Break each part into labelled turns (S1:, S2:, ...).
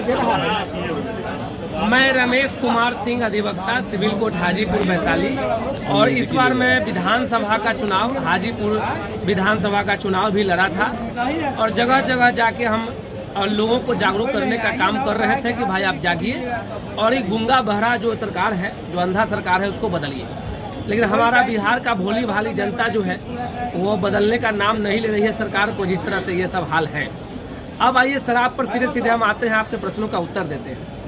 S1: दिखाई दे रहा है। मैं रमेश कुमार सिंह, अधिवक्ता, सिविल कोर्ट हाजीपुर वैशाली। और इस बार मैं विधानसभा का चुनाव, हाजीपुर विधानसभा का चुनाव भी लड़ा था और जगह जगह जाके हम लोगों को जागरूक करने का काम कर रहे थे कि भाई आप जागिए और एक गूंगा बहरा जो सरकार है, जो अंधा सरकार है, उसको बदलिए। लेकिन हमारा बिहार का भोली भाली जनता जो है वो बदलने का नाम नहीं ले रही है सरकार को, जिस तरह से ये सब हाल है। अब आइए शराब पर सीधे सीधे हम आते हैं, आपके प्रश्नों का उत्तर देते हैं।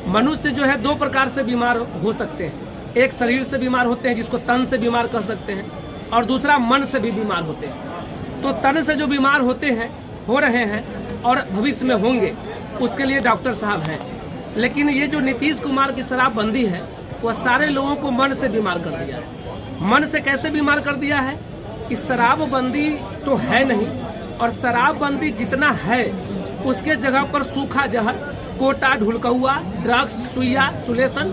S1: मनुष्य जो है दो प्रकार से बीमार हो सकते हैं। एक शरीर से बीमार होते हैं जिसको तन से बीमार कर सकते हैं, और दूसरा मन से भी बीमार होते हैं। तो तन से जो बीमार होते हैं, हो रहे हैं और भविष्य में होंगे, उसके लिए डॉक्टर साहब हैं। लेकिन ये जो नीतीश कुमार की शराबबंदी है वह सारे लोगों को मन से बीमार कर दिया है। मन से कैसे बीमार कर दिया है कि शराबबंदी तो है नहीं, और शराबबंदी जितना है उसके जगह पर सूखा जहर, कोटा, ढुलकौआ, ड्रग्स, सुइया, सुलेशन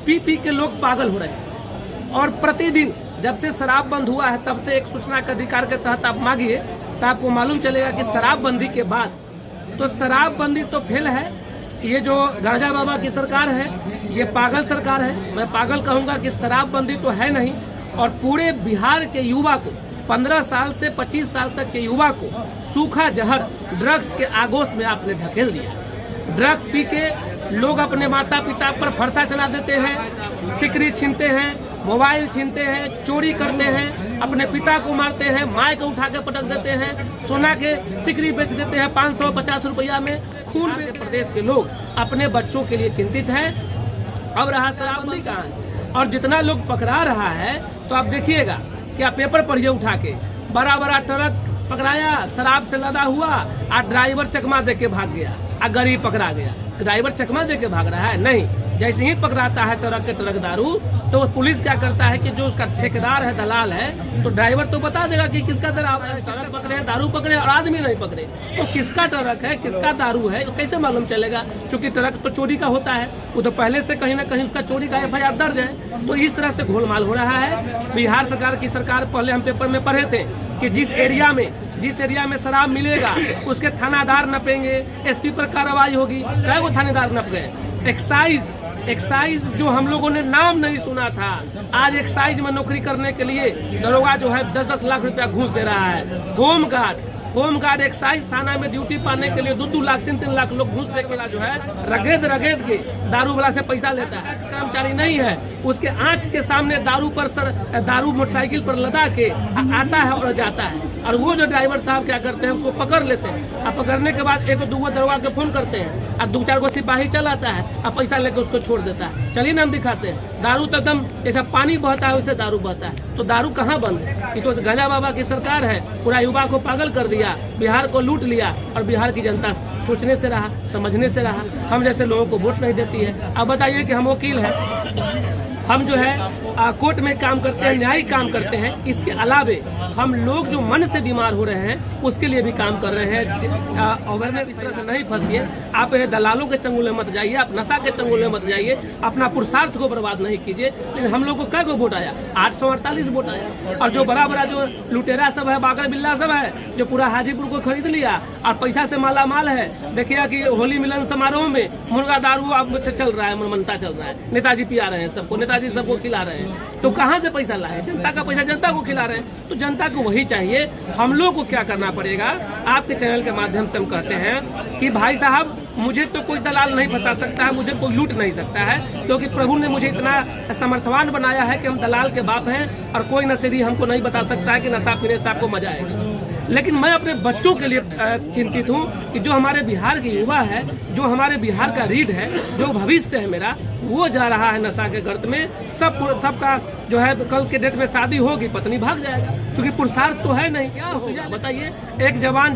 S1: पी पी के लोग पागल हो रहे हैं। और प्रतिदिन जब से शराब बंद हुआ है तब से एक सूचना के अधिकार के तहत आप मांगिए तो आपको मालूम चलेगा कि शराबबंदी के बाद तो शराबबंदी तो फेल है। ये जो गांजा बाबा की सरकार है ये पागल सरकार है। मैं पागल कहूंगा कि शराबबंदी तो है नहीं, और पूरे बिहार के युवा को, 15 साल से 25 साल तक के युवा को सूखा जहर, ड्रग्स के आगोश में आपने ढकेल दिया। ड्रग्स पी के लोग अपने माता पिता पर फरसा चला देते हैं, सिकरी छीनते हैं, मोबाइल छीनते हैं, चोरी करते हैं, अपने पिता को मारते हैं, माँ को उठा के पटक देते हैं, सोना के सिकरी बेच देते हैं 550 रुपया में। खून में प्रदेश के लोग अपने बच्चों के लिए चिंतित हैं। अब रहा शराबबंदी का, और जितना लोग पकड़ा रहा है तो आप देखिएगा कि आप पेपर पढ़िए उठा के, बड़ा बड़ा ट्रक पकड़ाया शराब से लदा हुआ, और ड्राइवर चकमा दे के भाग गया, और गरीब पकड़ा गया। ड्राइवर चकमा दे के भाग रहा है? नहीं, जैसे ही पकड़ाता है ट्रक के ट्रक दारू, तो पुलिस क्या करता है कि जो उसका ठेकेदार है, दलाल है, तो ड्राइवर तो बता देगा कि किसका ट्रक पकड़े, दारू पकड़े और आदमी नहीं पकड़े। तो किसका ट्रक है, किसका दारू है, तो कैसे मालूम चलेगा? क्योंकि ट्रक तो चोरी का होता है, वो तो पहले से कहीं ना कहीं उसका चोरी का FIR दर्ज है। तो इस तरह से घोलमाल हो रहा है। बिहार सरकार की सरकार, पहले हम पेपर में पढ़े थे कि जिस एरिया में शराब मिलेगा उसके थानादार नपेंगे, SP पर कार्रवाई होगी। कई वो थानेदार नप गए। एक्साइज जो हम लोगों ने नाम नहीं सुना था, आज एक्साइज में नौकरी करने के लिए दरोगा जो है 10-10 लाख रुपया घूस दे रहा है। होमगार्ड एक्साइज थाना में ड्यूटी पाने के लिए 2-2 लाख 3-3 लाख लोग घूस देके जो है रगेद के दारू वाला से पैसा लेता है। कर्मचारी नहीं है, उसके आंख के सामने दारू मोटरसाइकिल पर लदा के आता है और जाता है। और वो जो ड्राइवर साहब क्या करते हैं, उसको पकड़ लेते हैं, और पकड़ने के बाद 1-2 दरोगा के फोन करते हैं, और 2-4 गो सिपाही चल आता है और पैसा लेकर उसको छोड़ देता है। चलिए ना हम दिखाते हैं। दारू तो एकदम जैसा पानी बहता है वैसे दारू बहता है। तो दारू कहाँ बंद है? ये तो गांजा बाबा की सरकार है, पूरा युवा को पागल कर दिया, बिहार को लूट लिया, और बिहार की जनता सोचने से रहा, समझने से रहा। हम जैसे लोगों को वोट नहीं देती है। अब बताइए कि हम वकील हैं, हम जो है कोर्ट में काम करते हैं, न्यायिक काम करते हैं। इसके अलावे हम लोग जो मन से बीमार हो रहे हैं उसके लिए भी काम कर रहे हैं। अवेयरनेस इस तरह से नहीं फंसिए, आप दलालों के चंगुल में मत जाइए, आप नशा के चंगुल में मत जाइए, अपना पुरुषार्थ को बर्बाद नहीं कीजिए। लेकिन हम लोग को क्या वोट आया? 848 वोट आया। और जो बड़ा जो लुटेरा सब है, बागर बिल्ला सब है, जो पूरा हाजीपुर को खरीद लिया और पैसा से माला माल है। देखिए कि होली मिलन समारोह में मुर्गा दारू अब चल रहा है, मनमनता चल रहा है, नेताजी पिया रहे हैं सबको, नेताजी सबको खिला रहे हैं। तो कहाँ से पैसा लाए? जनता का पैसा जनता को खिला रहे हैं। तो जनता को वही चाहिए। हम लोग को क्या करना पड़ेगा? आपके चैनल के माध्यम से हम कहते हैं कि भाई साहब, मुझे तो कोई दलाल नहीं फंसा सकता है, मुझे कोई लूट नहीं सकता है, क्योंकि प्रभु ने मुझे इतना समर्थवान बनाया है कि हम दलाल के बाप हैं, और कोई नशेड़ी हमको नहीं बता सकता है कि नशा पीने से आपको मजा आएगा। लेकिन मैं अपने बच्चों के लिए चिंतित हूँ कि जो हमारे बिहार के युवा है, जो हमारे बिहार का रीढ़ है, जो भविष्य है मेरा, वो जा रहा है नशा के गर्त में। सबका जो है कल के डेट में शादी होगी, पत्नी भाग जाएगा, क्योंकि पुरुषार्थ तो है नहीं। क्या होगा बताइए? एक जवान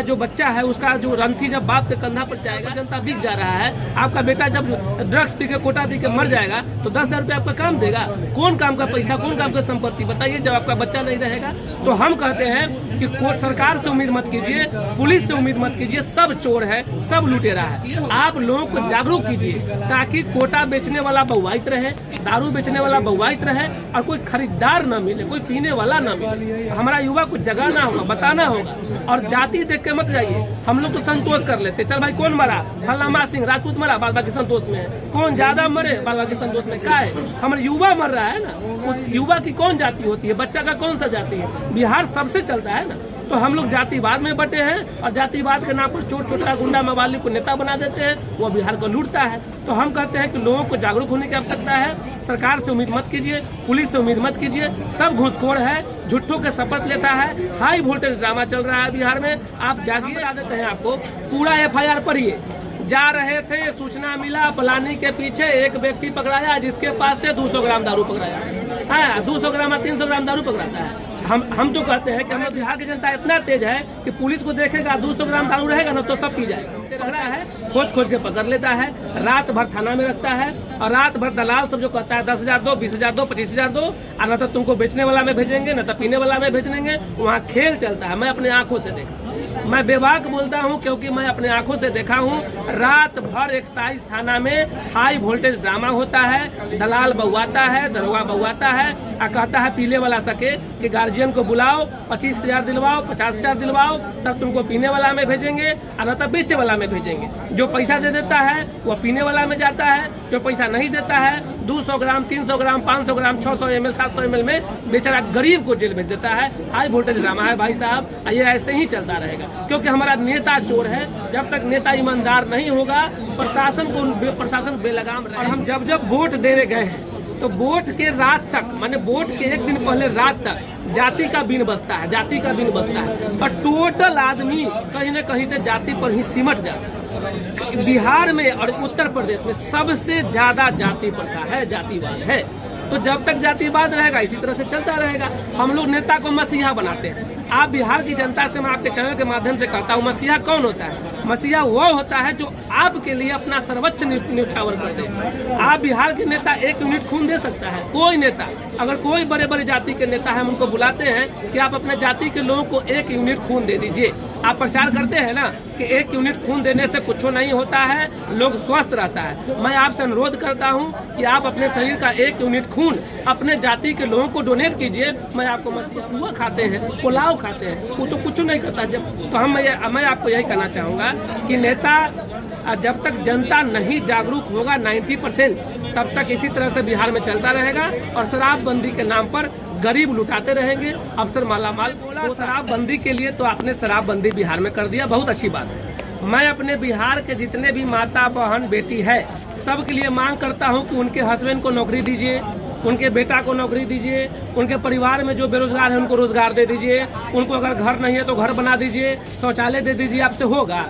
S1: जो बच्चा है, उसका जो रंथी जब बाप के कंधा पर जाएगा, जनता बिक जा रहा है। आपका बेटा जब ड्रग्स पी के, कोटा पी के मर जाएगा तो 10,000 रुपया आपका काम देगा? कौन काम का पैसा, कौन काम का संपत्ति? बताइए, जब आपका बच्चा नहीं रहेगा। तो हम कहते हैं कि सरकार से उम्मीद मत कीजिए, पुलिस से उम्मीद मत कीजिए, सब चोर है, सब लुटेरा है। आप लोगों को जागरूक कीजिए ताकि कोटा बेचने वाला बउवाइत रहे, दारू बेचने वाला बउवाइत रहे और कोई खरीदार न मिले, कोई पीने वाला न मिले। हमारा युवा को जगाना होगा, बताना होगा। और जाति देख के मत जाइए, हम लोग तो संतोष कर लेते, चल भाई कौन मरा, फलामा सिंह राजपूत मरा, बाल बाकी संतोष में है। कौन ज्यादा मरे, बाल बाकी संतोष में क्या है। हमारा युवा मर रहा है ना, उस युवा की कौन जाति होती है, बच्चा का कौन सा जाति है। बिहार सबसे चलता है ना, तो हम लोग जातिवाद में बटे हैं और जातिवाद के नाम पर छोट छोटा गुंडा मवाली को नेता बना देते हैं, वो बिहार को लूटता है। तो हम कहते हैं कि लोगों को जागरूक होने की आवश्यकता है। सरकार से उम्मीद मत कीजिए, पुलिस से उम्मीद मत कीजिए, सब घूसखोर है, झूठों के शपथ लेता है। हाई वोल्टेज ड्रामा चल रहा है बिहार में। आप जागिए, बता देते हैं आपको, पूरा FIR पढ़िए। जा रहे थे, सूचना मिला, पलानी के पीछे एक व्यक्ति पकड़ाया जिसके पास से 200 ग्राम दारू पकड़ाया है। 200 ग्राम 300 ग्राम दारू पकड़ाता है। हम तो कहते हैं कि हमारे बिहार की जनता इतना तेज है कि पुलिस को देखेगा 200 ग्राम दारू रहेगा ना तो सब पी जाएगा। रहा है, खोज खोज के पकड़ लेता है, रात भर थाना में रखता है और रात भर दलाल सब जो कहता है 10,000 दो, 20,000 दो, 25,000 दो, और न तो तुमको बेचने वाला में भेजेंगे, न तो पीने वाला में भेजेंगे। वहाँ खेल चलता है। मैं अपने आंखों से देखा, मैं बेबाक बोलता हूँ क्योंकि मैं अपने आंखों से देखा हूँ। रात भर एक्साइज थाना में हाई वोल्टेज ड्रामा होता है, दलाल बउआता है, दरोगा बउआता है और कहता है पीले वाला सके कि गार्जियन को बुलाओ, 25,000 दिलवाओ, 50,000 दिलवाओ, तब तुमको पीने वाला में भेजेंगे और न तब बेचे वाला में भेजेंगे। जो पैसा दे देता है वो पीने वाला में जाता है, जो पैसा नहीं देता है 200 ग्राम, 300 ग्राम, 500 ग्राम, 600 ml, 700 ml में बेचारा गरीब को जेल भेज देता है। हाई वोल्टेज ड्रामा है भाई साहब, ये ऐसे ही चलता रहेगा क्योंकि हमारा नेता चोर है। जब तक नेता ईमानदार नहीं होगा, प्रशासन बेलगाम रहे। हम जब वोट देने गए हैं तो वोट के रात तक, माने वोट के एक दिन पहले रात तक जाति का बीन बजता है, जाति का बीन बजता है और टोटल आदमी कहीं न कहीं से जाति पर ही सिमट जाता है। बिहार में और उत्तर प्रदेश में सबसे ज्यादा जाति प्रथा है, जातिवाद है। तो जब तक जातिवाद रहेगा इसी तरह से चलता रहेगा। हम लोग नेता को मसीहा बनाते हैं। आप बिहार की जनता से मैं आपके चैनल के माध्यम से कहता हूँ, मसीहा कौन होता है? मसीहा वो होता है जो आपके लिए अपना सर्वोच्च न्यौछावर कर दे। आप बिहार के नेता 1 यूनिट खून दे सकता है, कोई नेता। अगर कोई बड़े बड़े जाति के नेता है, हम उनको बुलाते हैं कि आप अपने जाति के लोगों को 1 यूनिट खून दे दीजिए। आप प्रचार करते हैं ना कि 1 यूनिट खून देने से कुछ नहीं होता है, लोग स्वस्थ रहता है। मैं आपसे अनुरोध करता हूं कि आप अपने शरीर का 1 यूनिट खून अपने जाति के लोगों को डोनेट कीजिए। मैं आपको मसीहा पुआ खाते हैं, पुलाव खाते हैं, वो तो कुछ नहीं करता। जब तो मैं आपको यही कहना चाहूँगा कि नेता, जब तक जनता नहीं जागरूक होगा 90%, तब तक इसी तरह से बिहार में चलता रहेगा और शराबबंदी के नाम पर गरीब लुटाते रहेंगे, अफसर मालामाल। बोला शराबबंदी के लिए तो आपने शराबबंदी बिहार में कर दिया, बहुत अच्छी बात है। मैं अपने बिहार के जितने भी माता बहन बेटी है सबके लिए मांग करता हूं कि उनके हस्बैंड को नौकरी दीजिए, उनके बेटा को नौकरी दीजिए, उनके परिवार में जो बेरोजगार है उनको रोजगार दे दीजिए, उनको अगर घर नहीं है तो घर बना दीजिए, शौचालय दे दीजिए। आपसे होगा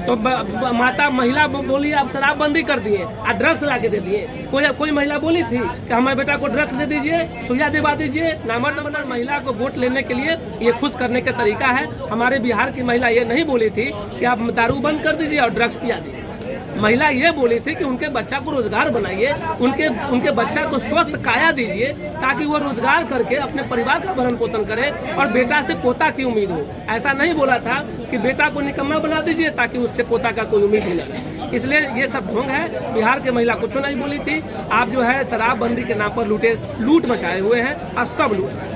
S1: तो माता महिला बोली आप शराबबंदी कर दिए और ड्रग्स ला के दे दिए। कोई महिला बोली थी कि हमारे बेटा को ड्रग्स दे दीजिए, सुइया दिवा दीजिए। नामर्द बना महिला को वोट लेने के लिए ये खुश करने का तरीका है। हमारे बिहार की महिला ये नहीं बोली थी कि आप दारू बंद कर दीजिए और ड्रग्स पिया दीजिए। महिला ये बोली थी कि उनके बच्चा को रोजगार बनाइए, उनके बच्चा को स्वस्थ काया दीजिए ताकि वो रोजगार करके अपने परिवार का भरण पोषण करे और बेटा से पोता की उम्मीद हो। ऐसा नहीं बोला था कि बेटा को निकम्मा बना दीजिए ताकि उससे पोता का कोई उम्मीद ही न। इसलिए ये सब ढोंग है। बिहार के महिला कुछ नहीं बोली थी। आप जो है शराबबंदी के नाम पर लूट मचाए हुए हैं और सब लूट